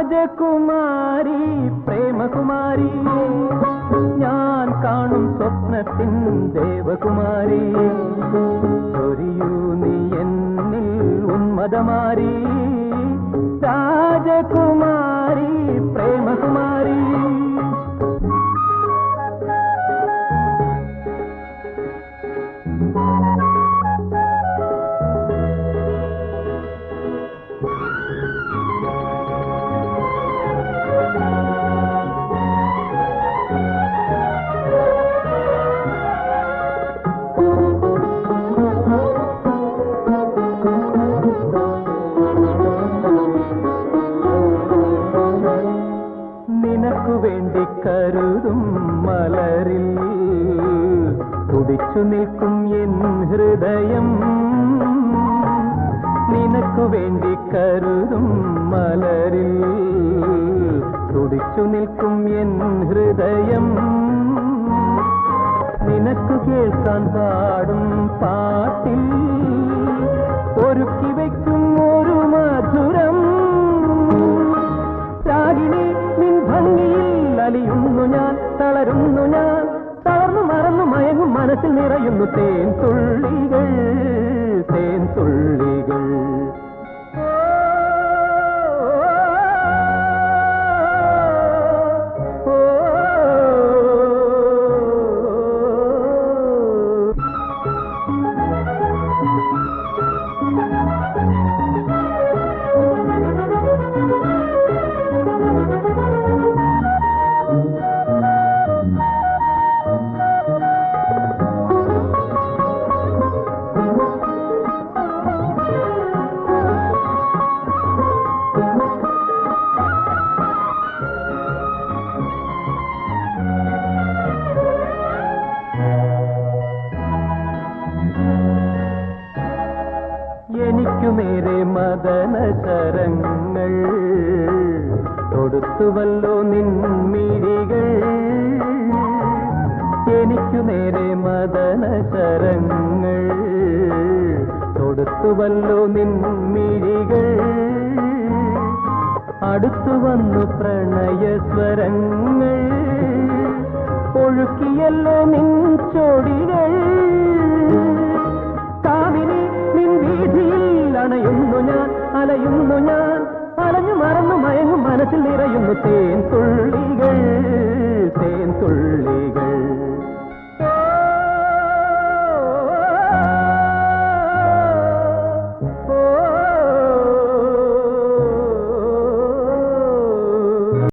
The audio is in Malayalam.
രാജകുമാരി പ്രേമകുമാരി ഞാൻ കാണും സ്വപ്നത്തിൻ ദേവകുമാരി ചൊരിയൂ നീ എന്നിൽ ഉന്മദമാരി രാജകുമാരി പ്രേമകുമാരി നിനക്കു വേണ്ടി കരുതും മലരിൽ തുടിച്ചു നിൽക്കും എൻ ഹൃദയം നിനക്കു വേണ്ടി കരുതും മലരിൽ തുടിച്ചു നിൽക്കും എൻ ഹൃദയം നിനക്കു കേൾക്കാൻ പാടും പാട്ടിൽ ഒരുക്കി വയ്ക്കും ഒരു മധുരം രാഗിണി നിൻ ഭംഗിയിൽ അലിയുന്നു ഞാൻ തളരുന്നു ഞാൻ തളർന്നു മറന്നു മയങ്ങും മനസ്സിൽ നിറയുന്നു തേൻ തുള്ളികൾ തേൻ തുള്ളികൾ എനിക്കു നേരെ മദന ചരങ്ങൾ തൊടുത്തുവല്ലോ നിൻമിഴികൾ എനിക്കു നേരെ മദന ചരങ്ങൾ തൊടുത്തുവല്ലോ നിൻമിഴികൾ അടുത്തു വന്നു പ്രണയസ്വരങ്ങൾ ഒഴുക്കിയല്ലോ നിൻ ചോടികൾ കാവിനി നിൻ വീതിയിൽ അണയുന്നു ഞാൻ അലയുന്നു ഞാൻ അലഞ്ഞു മറന്നു മയങ്ങും മനസ്സിൽ നിറയുന്നു തേൻ തുള്ളികൾ തേൻ തുള്ളികൾ